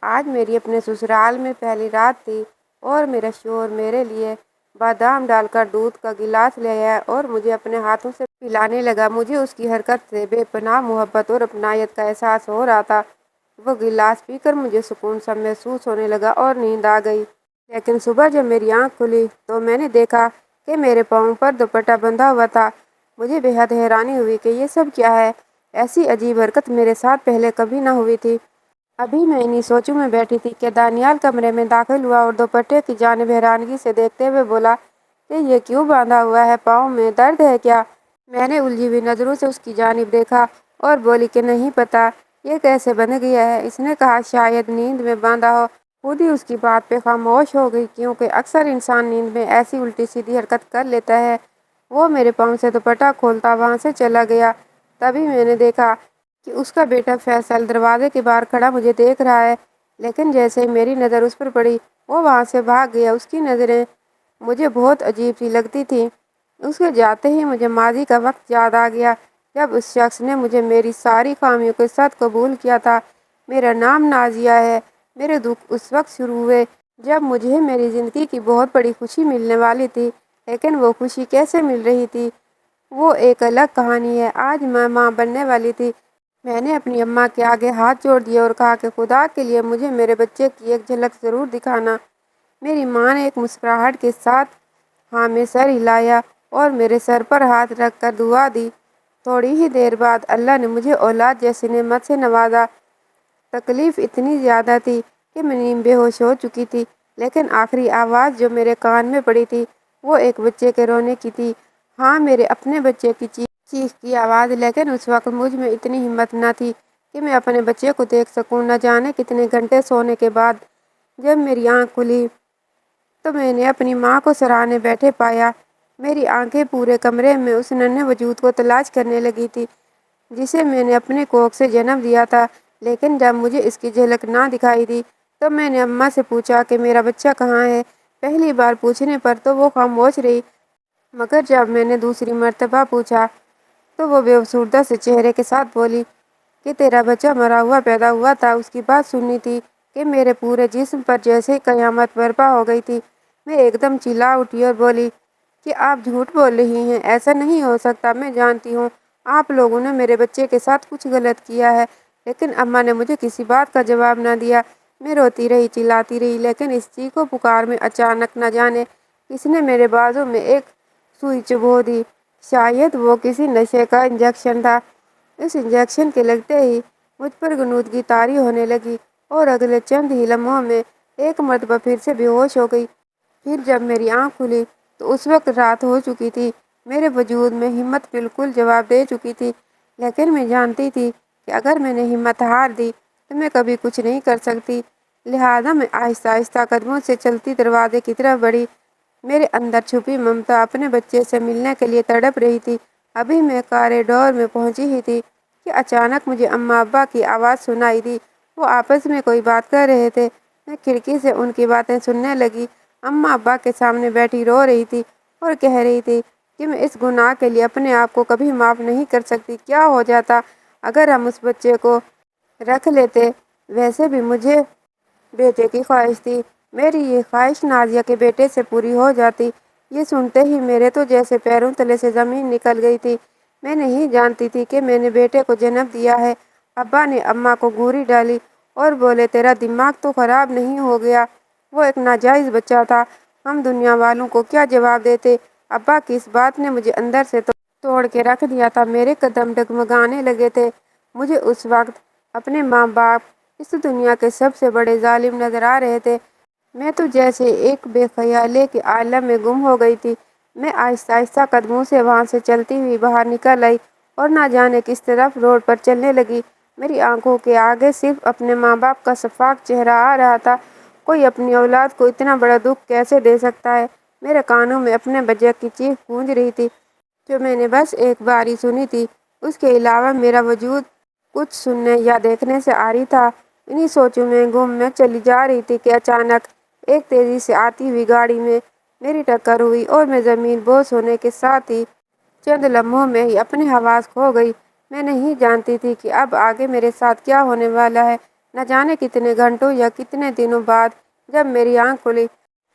آج میری اپنے سسرال میں پہلی رات تھی اور میرا شوہر میرے لیے بادام ڈال کر دودھ کا گلاس لے آیا اور مجھے اپنے ہاتھوں سے پلانے لگا۔ مجھے اس کی حرکت سے بے پناہ محبت اور اپنائیت کا احساس ہو رہا تھا۔ وہ گلاس پی کر مجھے سکون سا محسوس ہونے لگا اور نیند آ گئی۔ لیکن صبح جب میری آنکھ کھلی تو میں نے دیکھا کہ میرے پاؤں پر دوپٹہ بندھا ہوا تھا۔ مجھے بے حد حیرانی ہوئی کہ یہ سب کیا ہے۔ ایسی عجیب حرکت میرے ساتھ پہلے کبھی نہ ہوئی تھی۔ ابھی میں انہی سوچوں میں بیٹھی تھی کہ دانیال کمرے میں داخل ہوا اور دوپٹے کی جانب حیرانگی سے دیکھتے ہوئے بولا کہ یہ کیوں باندھا ہوا ہے، پاؤں میں درد ہے کیا؟ میں نے الجھی ہوئی نظروں سے اس کی جانب دیکھا اور بولی کہ نہیں پتہ یہ کیسے بندھ گیا ہے۔ اس نے کہا شاید نیند میں باندھا ہو۔ خود ہی اس کی بات پہ خاموش ہو گئی کیونکہ اکثر انسان نیند میں ایسی الٹی سیدھی حرکت کر لیتا ہے۔ وہ میرے پاؤں سے دوپٹہ کھولتا وہاں سے چلا گیا۔ تبھی میں نے دیکھا کہ اس کا بیٹا فیصل دروازے کے باہر کھڑا مجھے دیکھ رہا ہے، لیکن جیسے ہی میری نظر اس پر پڑی وہ وہاں سے بھاگ گیا۔ اس کی نظریں مجھے بہت عجیب سی لگتی تھیں۔ اس کے جاتے ہی مجھے ماضی کا وقت یاد آ گیا جب اس شخص نے مجھے میری ساری خامیوں کے ساتھ قبول کیا تھا۔ میرا نام نازیہ ہے۔ میرے دکھ اس وقت شروع ہوئے جب مجھے میری زندگی کی بہت بڑی خوشی ملنے والی تھی، لیکن وہ خوشی کیسے مل رہی تھی وہ ایک الگ کہانی ہے۔ آج میں ماں بننے والی تھی۔ میں نے اپنی اماں کے آگے ہاتھ جوڑ دیے اور کہا کہ خدا کے لیے مجھے میرے بچے کی ایک جھلک ضرور دکھانا۔ میری ماں نے ایک مسکراہٹ کے ساتھ ہاں میں سر ہلایا اور میرے سر پر ہاتھ رکھ کر دعا دی۔ تھوڑی ہی دیر بعد اللہ نے مجھے اولاد جیسی نعمت سے نوازا۔ تکلیف اتنی زیادہ تھی کہ میں نیم بے ہوش ہو چکی تھی، لیکن آخری آواز جو میرے کان میں پڑی تھی وہ ایک بچے کے رونے کی تھی۔ ہاں، میرے اپنے بچے کی چیخ کی آواز، لیکن اس وقت مجھ میں اتنی ہمت نہ تھی کہ میں اپنے بچے کو دیکھ سکوں۔ نہ جانے کتنے گھنٹے سونے کے بعد جب میری آنکھ کھلی تو میں نے اپنی ماں کو سراہنے بیٹھے پایا۔ میری آنکھیں پورے کمرے میں اس ننھے وجود کو تلاش کرنے لگی تھی جسے میں نے اپنے کوکھ سے جنم دیا تھا، لیکن جب مجھے اس کی جھلک نہ دکھائی دی تو میں نے اماں سے پوچھا کہ میرا بچہ کہاں ہے۔ پہلی بار پوچھنے پر تو وہ خاموش رہی، مگر جب میں نے دوسری مرتبہ پوچھا تو وہ بے افسردہ سے چہرے کے ساتھ بولی کہ تیرا بچہ مرا ہوا پیدا ہوا تھا۔ اس کی بات سنی تھی کہ میرے پورے جسم پر جیسے قیامت برپا ہو گئی تھی۔ میں ایک دم چلا اٹھی اور بولی کہ آپ جھوٹ بول رہی ہیں، ایسا نہیں ہو سکتا۔ میں جانتی ہوں آپ لوگوں نے میرے بچے کے ساتھ کچھ غلط کیا ہے، لیکن اماں نے مجھے کسی بات کا جواب نہ دیا۔ میں روتی رہی، چلاتی رہی، لیکن اس چیخ و پکار میں اچانک نہ جانے کس نے میرے بازو میں ایک سوئی چبھو دی۔ شاید وہ کسی نشے کا انجیکشن تھا۔ اس انجیکشن کے لگتے ہی مجھ پر غنودگی طاری ہونے لگی اور اگلے چند ہی لمحوں میں ایک مرتبہ پھر سے بے ہوش ہو گئی۔ پھر جب میری آنکھ کھلی تو اس وقت رات ہو چکی تھی۔ میرے وجود میں ہمت بالکل جواب دے چکی تھی، لیکن میں جانتی تھی کہ اگر میں نے ہمت ہار دی تو میں کبھی کچھ نہیں کر سکتی۔ لہٰذا میں آہستہ آہستہ قدموں سے چلتی دروازے کی طرف بڑھی۔ میرے اندر چھپی ممتا اپنے بچے سے ملنے کے لیے تڑپ رہی تھی۔ ابھی میں کاریڈور میں پہنچی ہی تھی کہ اچانک مجھے اماں ابا کی آواز سنائی دی۔ وہ آپس میں کوئی بات کر رہے تھے۔ میں کھڑکی سے ان کی باتیں سننے لگی۔ اماں ابا کے سامنے بیٹھی رو رہی تھی اور کہہ رہی تھی کہ میں اس گناہ کے لیے اپنے آپ کو کبھی معاف نہیں کر سکتی۔ کیا ہو جاتا اگر ہم اس بچے کو رکھ لیتے؟ ویسے بھی مجھے بیٹے کی خواہش تھی۔ میری یہ خواہش نازیہ کے بیٹے سے پوری ہو جاتی۔ یہ سنتے ہی میرے تو جیسے پیروں تلے سے زمین نکل گئی تھی۔ میں نہیں جانتی تھی کہ میں نے بیٹے کو جنم دیا ہے۔ ابا نے اماں کو گھوری ڈالی اور بولے تیرا دماغ تو خراب نہیں ہو گیا؟ وہ ایک ناجائز بچہ تھا، ہم دنیا والوں کو کیا جواب دیتے؟ ابا کی اس بات نے مجھے اندر سے توڑ کے رکھ دیا تھا۔ میرے قدم ڈگمگانے لگے تھے۔ مجھے اس وقت اپنے ماں باپ اس دنیا کے سب سے بڑے ظالم نظر آ رہے تھے۔ میں تو جیسے ایک بے خیالے کے عالم میں گم ہو گئی تھی۔ میں آہستہ آہستہ قدموں سے وہاں سے چلتی ہوئی باہر نکل آئی اور نہ جانے کس طرف روڈ پر چلنے لگی۔ میری آنکھوں کے آگے صرف اپنے ماں باپ کا شفاف چہرہ آ رہا تھا۔ کوئی اپنی اولاد کو اتنا بڑا دکھ کیسے دے سکتا ہے؟ میرے کانوں میں اپنے بچے کی چیخ گونج رہی تھی جو میں نے بس ایک بار ہی سنی تھی۔ اس کے علاوہ میرا وجود کچھ سننے یا دیکھنے سے عاری تھا۔ انہی سوچوں میں گم میں چلی جا رہی تھی کہ اچانک ایک تیزی سے آتی ہوئی گاڑی میں میری ٹکر ہوئی اور میں زمین بوس ہونے کے ساتھ ہی چند لمحوں میں ہی اپنے حواس کھو گئی۔ میں نہیں جانتی تھی کہ اب آگے میرے ساتھ کیا ہونے والا ہے۔ نہ جانے کتنے گھنٹوں یا کتنے دنوں بعد جب میری آنکھ کھلی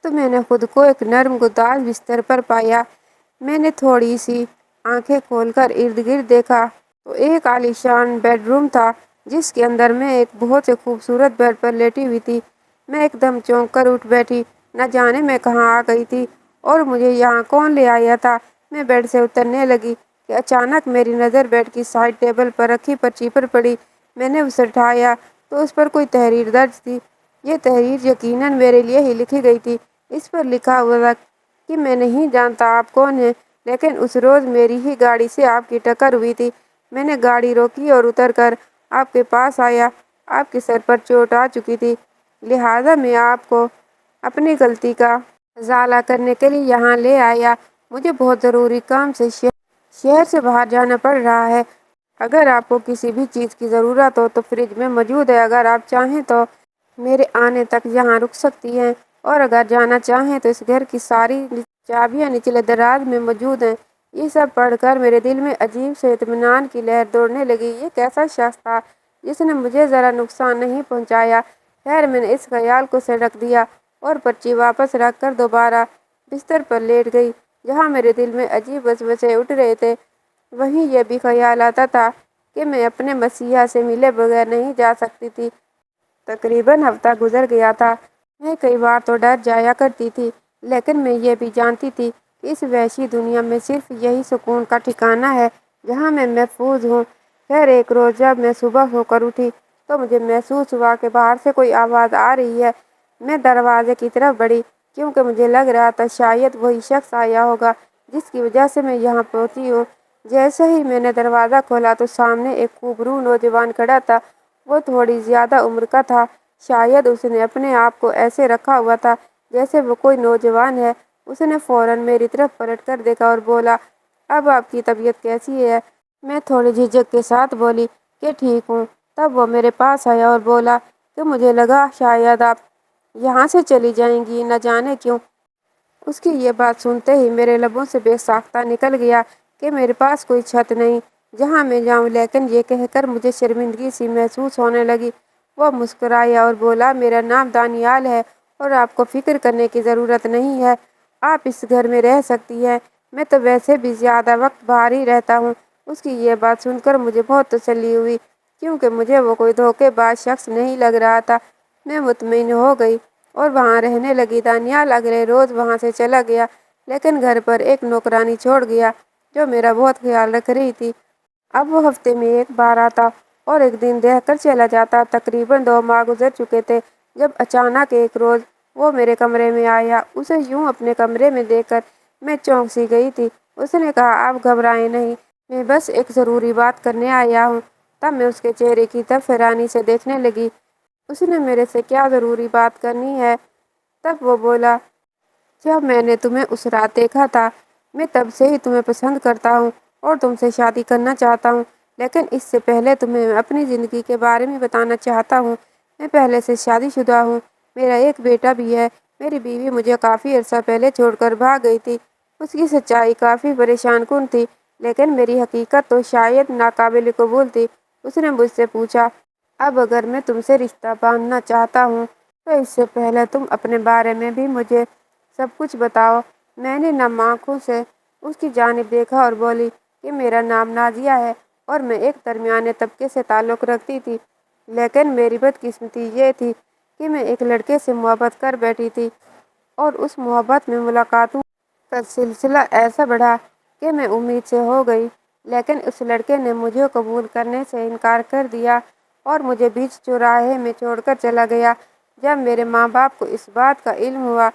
تو میں نے خود کو ایک نرم گداز بستر پر پایا۔ میں نے تھوڑی سی آنکھیں کھول کر ارد گرد دیکھا تو ایک عالیشان بیڈ روم تھا جس کے اندر میں ایک بہت ہی خوبصورت بیڈ پر لیٹی ہوئی تھی۔ میں ایک دم چونک کر اٹھ بیٹھی، نہ جانے میں کہاں آ گئی تھی اور مجھے یہاں کون لے آیا تھا۔ میں بیڈ سے اترنے لگی کہ اچانک میری نظر بیڈ کی سائڈ ٹیبل پر رکھی پرچی پر پڑی۔ میں نے اسے اٹھایا تو اس پر کوئی تحریر درج تھی۔ یہ تحریر یقیناً میرے لیے ہی لکھی گئی تھی۔ اس پر لکھا ہوا تھا کہ میں نہیں جانتا آپ کون ہیں، لیکن اس روز میری ہی گاڑی سے آپ کی ٹکر ہوئی تھی۔ میں نے گاڑی روکی اور اتر کر آپ کے پاس آیا۔ آپ کے سر پر چوٹ آ چکی تھی، لہٰذا میں آپ کو اپنی غلطی کا ازالہ کرنے کے لیے یہاں لے آیا۔ مجھے بہت ضروری کام سے شہر سے باہر جانا پڑ رہا ہے۔ اگر آپ کو کسی بھی چیز کی ضرورت ہو تو فریج میں موجود ہے۔ اگر آپ چاہیں تو میرے آنے تک یہاں رک سکتی ہیں، اور اگر جانا چاہیں تو اس گھر کی ساری چابیاں نچلے دراز میں موجود ہیں۔ یہ سب پڑھ کر میرے دل میں عجیب سے اطمینان کی لہر دوڑنے لگی۔ یہ کیسا شخص تھا جس نے مجھے ذرا نقصان نہیں پہنچایا؟ خیر، میں نے اس خیال کو سڑک دیا اور پرچی واپس رکھ کر دوبارہ بستر پر لیٹ گئی۔ جہاں میرے دل میں عجیب وسوسے اٹھ رہے تھے، وہیں یہ بھی خیال آتا تھا کہ میں اپنے مسیحا سے ملے بغیر نہیں جا سکتی تھی۔ تقریباً ہفتہ گزر گیا تھا۔ میں کئی بار تو ڈر جایا کرتی تھی، لیکن میں یہ بھی جانتی تھی کہ اس وحشی دنیا میں صرف یہی سکون کا ٹھکانہ ہے جہاں میں محفوظ ہوں۔ خیر، ایک روز جب میں صبح ہو کر اٹھی تو مجھے محسوس ہوا کہ باہر سے کوئی آواز آ رہی ہے۔ میں دروازے کی طرف بڑھی کیونکہ مجھے لگ رہا تھا شاید وہی شخص آیا ہوگا جس کی وجہ سے میں یہاں پہنچی ہوں۔ جیسے ہی میں نے دروازہ کھولا تو سامنے ایک خوبصورت نوجوان کھڑا تھا۔ وہ تھوڑی زیادہ عمر کا تھا، شاید اس نے اپنے آپ کو ایسے رکھا ہوا تھا جیسے وہ کوئی نوجوان ہے۔ اس نے فوراً میری طرف پلٹ کر دیکھا اور بولا، اب آپ کی طبیعت کیسی ہے؟ میں تھوڑی جھجک کے ساتھ بولی کہ ٹھیک ہوں۔ تب وہ میرے پاس آیا اور بولا کہ مجھے لگا شاید آپ یہاں سے چلی جائیں گی، نہ جانے کیوں۔ اس کی یہ بات سنتے ہی میرے لبوں سے بے ساختہ نکل گیا کہ میرے پاس کوئی چھت نہیں جہاں میں جاؤں، لیکن یہ کہہ کر مجھے شرمندگی سی محسوس ہونے لگی۔ وہ مسکرایا اور بولا، میرا نام دانیال ہے اور آپ کو فکر کرنے کی ضرورت نہیں ہے۔ آپ اس گھر میں رہ سکتی ہیں، میں تو ویسے بھی زیادہ وقت باہر ہی رہتا ہوں۔ اس کی یہ بات سن کر مجھے بہت تسلی ہوئی کیونکہ مجھے وہ کوئی دھوکے باز شخص نہیں لگ رہا تھا۔ میں مطمئن ہو گئی اور وہاں رہنے لگی۔ دانیال اگلے روز وہاں سے چلا گیا، لیکن گھر پر ایک نوکرانی چھوڑ گیا جو میرا بہت خیال رکھ رہی تھی۔ اب وہ ہفتے میں ایک بار آتا اور ایک دن رہ کر چلا جاتا۔ تقریباً 2 ماہ گزر چکے تھے جب اچانک ایک روز وہ میرے کمرے میں آیا۔ اسے یوں اپنے کمرے میں دیکھ کر میں چونک سی گئی تھی۔ اس نے کہا، آپ گھبرائیں نہیں، میں بس ایک ضروری بات کرنے آیا ہوں۔ تب میں اس کے چہرے کی طرف حیرانی سے دیکھنے لگی۔ اس نے میرے سے کیا ضروری بات کرنی ہے؟ تب وہ بولا، جب میں نے تمہیں اس رات دیکھا تھا، میں تب سے ہی تمہیں پسند کرتا ہوں اور تم سے شادی کرنا چاہتا ہوں، لیکن اس سے پہلے تمہیں اپنی زندگی کے بارے میں بتانا چاہتا ہوں۔ میں پہلے سے شادی شدہ ہوں، میرا ایک بیٹا بھی ہے۔ میری بیوی مجھے کافی عرصہ پہلے چھوڑ کر بھاگ گئی تھی۔ اس کی سچائی کافی پریشان کن تھی، لیکن میری حقیقت تو شاید ناقابل قبول تھی۔ اس نے مجھ سے پوچھا، اب اگر میں تم سے رشتہ باندھنا چاہتا ہوں تو اس سے پہلے تم اپنے بارے میں بھی مجھے سب کچھ بتاؤ۔ میں نے نم آنکھوں سے اس کی جانب دیکھا اور بولی کہ میرا نام نازیہ ہے اور میں ایک درمیانے طبقے سے تعلق رکھتی تھی، لیکن میری بدقسمتی یہ تھی کہ میں ایک لڑکے سے محبت کر بیٹھی تھی اور اس محبت میں ملاقاتوں کا سلسلہ ایسا بڑھا کہ میں امید سے ہو گئی، لیکن اس لڑکے نے مجھے قبول کرنے سے انکار کر دیا اور مجھے بیچ چوراہے میں چھوڑ کر چلا گیا۔ جب میرے ماں باپ کو اس بات کا علم ہوا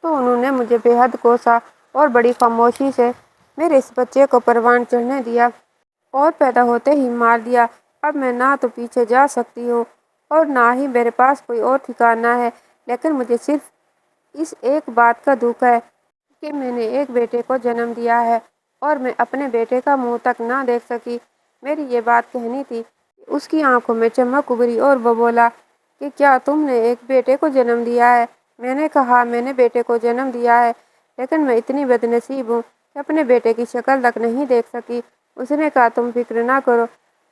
تو انہوں نے مجھے بے حد کوسا اور بڑی خاموشی سے میرے اس بچے کو پروان چڑھنے دیا اور پیدا ہوتے ہی مار دیا۔ اب میں نہ تو پیچھے جا سکتی ہوں اور نہ ہی میرے پاس کوئی اور ٹھکانہ ہے، لیکن مجھے صرف اس ایک بات کا دکھ ہے کہ میں نے ایک بیٹے کو جنم دیا ہے اور میں اپنے بیٹے کا منہ تک نہ دیکھ سکی۔ میری یہ بات کہنی تھی کہ اس کی آنکھوں میں چمک ابھری اور وہ بولا کہ کیا تم نے ایک بیٹے کو جنم دیا ہے؟ میں نے کہا، میں نے بیٹے کو جنم دیا ہے، لیکن میں اتنی بد نصیب ہوں کہ اپنے بیٹے کی شکل تک نہیں دیکھ سکی۔ اس نے کہا، تم فکر نہ کرو،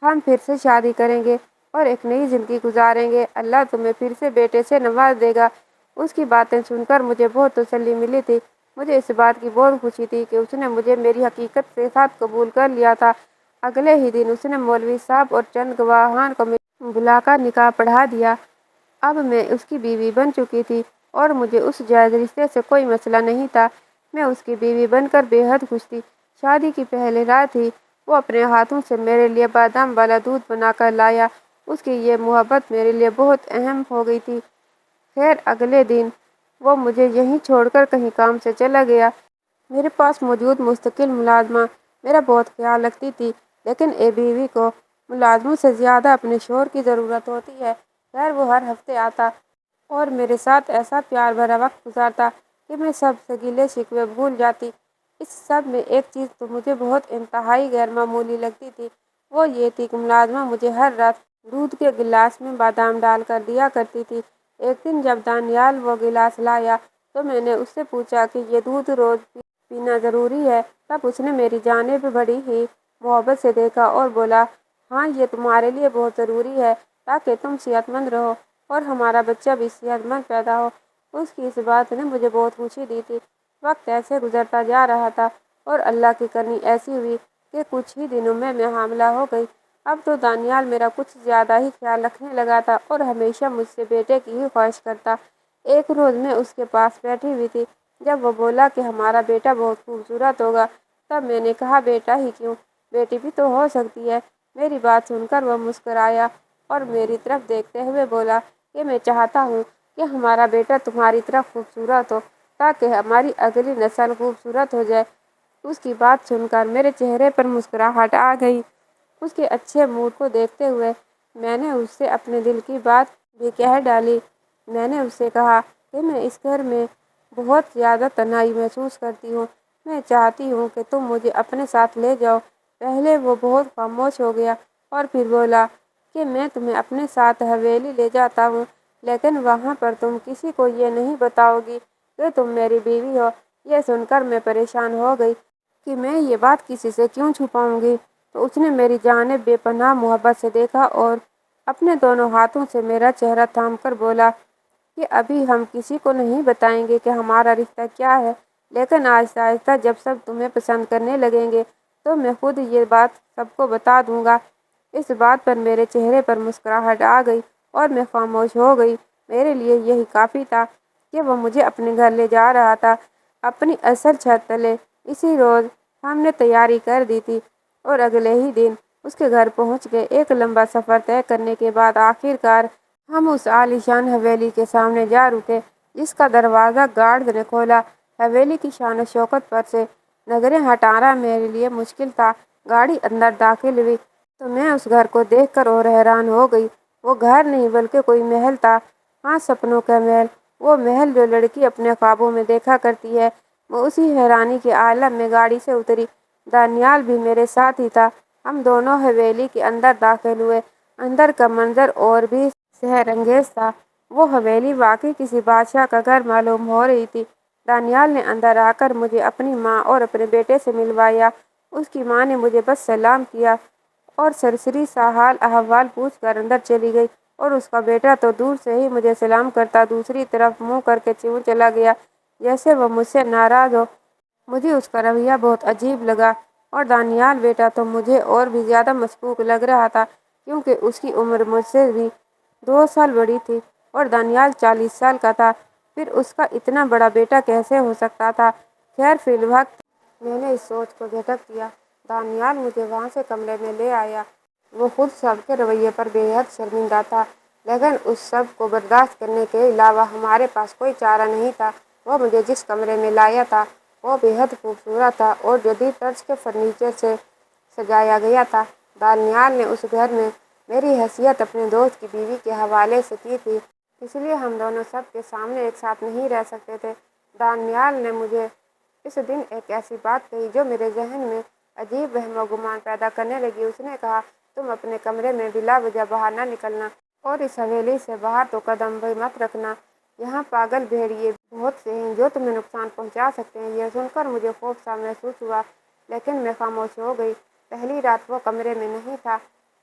ہم پھر سے شادی کریں گے اور ایک نئی زندگی گزاریں گے۔ اللہ تمہیں پھر سے بیٹے سے نواز دے گا۔ اس کی باتیں سن کر مجھے بہت تسلی ملی تھی۔ مجھے اس بات کی بہت خوشی تھی کہ اس نے مجھے میری حقیقت کے ساتھ قبول کر لیا تھا۔ اگلے ہی دن اس نے مولوی صاحب اور چند گواہان کو بلا کر نکاح پڑھا دیا۔ اب میں اس کی بیوی بن چکی تھی اور مجھے اس جائز رشتے سے کوئی مسئلہ نہیں تھا۔ میں اس کی بیوی بن کر بے حد خوش تھی۔ شادی کی پہلی رات ہی وہ اپنے ہاتھوں سے میرے لیے بادام والا دودھ بنا کر لایا۔ اس کی یہ محبت میرے لیے بہت اہم ہو گئی تھی۔ خیر اگلے دن وہ مجھے یہیں چھوڑ کر کہیں کام سے چلا گیا۔ میرے پاس موجود مستقل ملازمہ میرا بہت خیال رکھتی تھی، لیکن ایک بیوی کو ملازموں سے زیادہ اپنے شوہر کی ضرورت ہوتی ہے۔ خیر وہ ہر ہفتے آتا اور میرے ساتھ ایسا پیار بھرا وقت گزارتا کہ میں سب سے گلے شکوے بھول جاتی۔ اس سب میں ایک چیز تو مجھے بہت انتہائی غیر معمولی لگتی تھی، وہ یہ تھی کہ ملازمہ مجھے ہر رات دودھ کے گلاس میں بادام ڈال کر دیا کرتی تھی۔ ایک دن جب دانیال وہ گلاس لایا تو میں نے اس سے پوچھا کہ یہ دودھ روز پینا ضروری ہے؟ تب اس نے میری جانب بڑی ہی محبت سے دیکھا اور بولا، ہاں یہ تمہارے لیے بہت ضروری ہے تاکہ تم صحت مند رہو اور ہمارا بچہ بھی صحت مند پیدا ہو۔ اس کی اس بات نے مجھے بہت خوشی دی تھی۔ وقت ایسے گزرتا جا رہا تھا اور اللہ کی کرنی ایسی ہوئی کہ کچھ ہی دنوں میں حاملہ ہو گئی۔ اب تو دانیال میرا کچھ زیادہ ہی خیال رکھنے لگا تھا اور ہمیشہ مجھ سے بیٹے کی ہی خواہش کرتا۔ ایک روز میں اس کے پاس بیٹھی ہوئی تھی جب وہ بولا کہ ہمارا بیٹا بہت خوبصورت ہوگا۔ تب میں نے کہا، بیٹا ہی کیوں، بیٹی بھی تو ہو سکتی ہے۔ میری بات سن کر وہ مسکرایا اور میری طرف دیکھتے ہوئے بولا کہ میں چاہتا ہوں کہ ہمارا بیٹا تمہاری طرح خوبصورت ہو تاکہ ہماری اگلی نسل خوبصورت ہو جائے۔ اس کی بات سن کر میرے چہرے پر مسکراہٹ آ گئی۔ اس کے اچھے موڈ کو دیکھتے ہوئے میں نے اس سے اپنے دل کی بات بھی کہہ ڈالی۔ میں نے اس سے کہا کہ میں اس گھر میں بہت زیادہ تنہائی محسوس کرتی ہوں۔ میں چاہتی ہوں کہ تم مجھے اپنے ساتھ لے جاؤ۔ پہلے وہ بہت خاموش ہو گیا اور پھر بولا کہ میں تمہیں اپنے ساتھ حویلی لے جاتا ہوں، لیکن وہاں پر تم کسی کو یہ نہیں بتاؤ گی کہ تم میری بیوی ہو۔ یہ سن کر میں پریشان ہو گئی کہ میں یہ بات کسی سے کیوں چھپاؤں گی۔ تو اس نے میری جانب بے پناہ محبت سے دیکھا اور اپنے دونوں ہاتھوں سے میرا چہرہ تھام کر بولا کہ ابھی ہم کسی کو نہیں بتائیں گے کہ ہمارا رشتہ کیا ہے، لیکن آہستہ آہستہ جب سب تمہیں پسند کرنے لگیں گے تو میں خود یہ بات سب کو بتا دوں گا۔ اس بات پر میرے چہرے پر مسکراہٹ آ گئی اور میں خاموش ہو گئی۔ میرے لیے یہی کافی تھا کہ وہ مجھے اپنے گھر لے جا رہا تھا، اپنی اصل چھت تلے۔ اسی روز ہم نے تیاری کر دی تھی اور اگلے ہی دن اس کے گھر پہنچ گئے۔ ایک لمبا سفر طے کرنے کے بعد آخر کار ہم اس عالیشان حویلی کے سامنے جا رکے جس کا دروازہ گارڈ نے کھولا۔ حویلی کی شان و شوکت پر سے نظریں ہٹانا میرے لیے مشکل تھا۔ گاڑی اندر داخل ہوئی تو میں اس گھر کو دیکھ کر اور حیران ہو گئی۔ وہ گھر نہیں بلکہ کوئی محل تھا، ہاں سپنوں کا محل، وہ محل جو لڑکی اپنے خوابوں میں دیکھا کرتی ہے۔ وہ اسی حیرانی کے عالم میں گاڑی سے اتری۔ دانیال بھی میرے ساتھ ہی تھا۔ ہم دونوں حویلی کے اندر داخل ہوئے۔ اندر کا منظر اور بھی سحر انگیز تھا۔ وہ حویلی واقعی کسی بادشاہ کا گھر معلوم ہو رہی تھی۔ دانیال نے اندر آ کر مجھے اپنی ماں اور اپنے بیٹے سے ملوایا۔ اس کی ماں نے مجھے بس سلام کیا اور سرسری سا حال احوال پوچھ کر اندر چلی گئی، اور اس کا بیٹا تو دور سے ہی مجھے سلام کرتا دوسری طرف منہ کر کے یوں چلا گیا جیسے وہ مجھ سے ناراض ہو۔ مجھے اس کا رویہ بہت عجیب لگا اور دانیال بیٹا تو مجھے اور بھی زیادہ مشکوک لگ رہا تھا کیونکہ اس کی عمر مجھ سے بھی 2 سال بڑی تھی اور دانیال 40 سال کا تھا۔ پھر اس کا اتنا بڑا بیٹا کیسے ہو سکتا تھا؟ خیر فی الوقت میں نے اس سوچ کو جھٹک دیا۔ دانیال مجھے وہاں سے کمرے میں لے آیا۔ وہ خود سب کے رویے پر بے حد شرمندہ تھا، لیکن اس سب کو برداشت کرنے کے علاوہ ہمارے پاس کوئی چارہ نہیں تھا۔ وہ مجھے جس کمرے میں لایا تھا وہ بے حد خوبصورت تھا اور جدید طرز کے فرنیچر سے سجایا گیا تھا۔ دانیال نے اس گھر میں میری حیثیت اپنے دوست کی بیوی کے حوالے سے کی تھی، اس لیے ہم دونوں سب کے سامنے ایک ساتھ نہیں رہ سکتے تھے۔ دانیال نے مجھے اس دن ایک ایسی بات کہی جو میرے ذہن میں عجیب وہم و گمان پیدا کرنے لگی۔ اس نے کہا، تم اپنے کمرے میں بلا وجہ باہر نہ نکلنا اور اس حویلی سے باہر تو قدم بھی مت رکھنا۔ یہاں پاگل بھیڑیے بہت سے ہیں جو تمہیں نقصان پہنچا سکتے ہیں۔ یہ سن کر مجھے خوف سا محسوس ہوا، لیکن میں خاموش ہو گئی۔ پہلی رات وہ کمرے میں نہیں تھا۔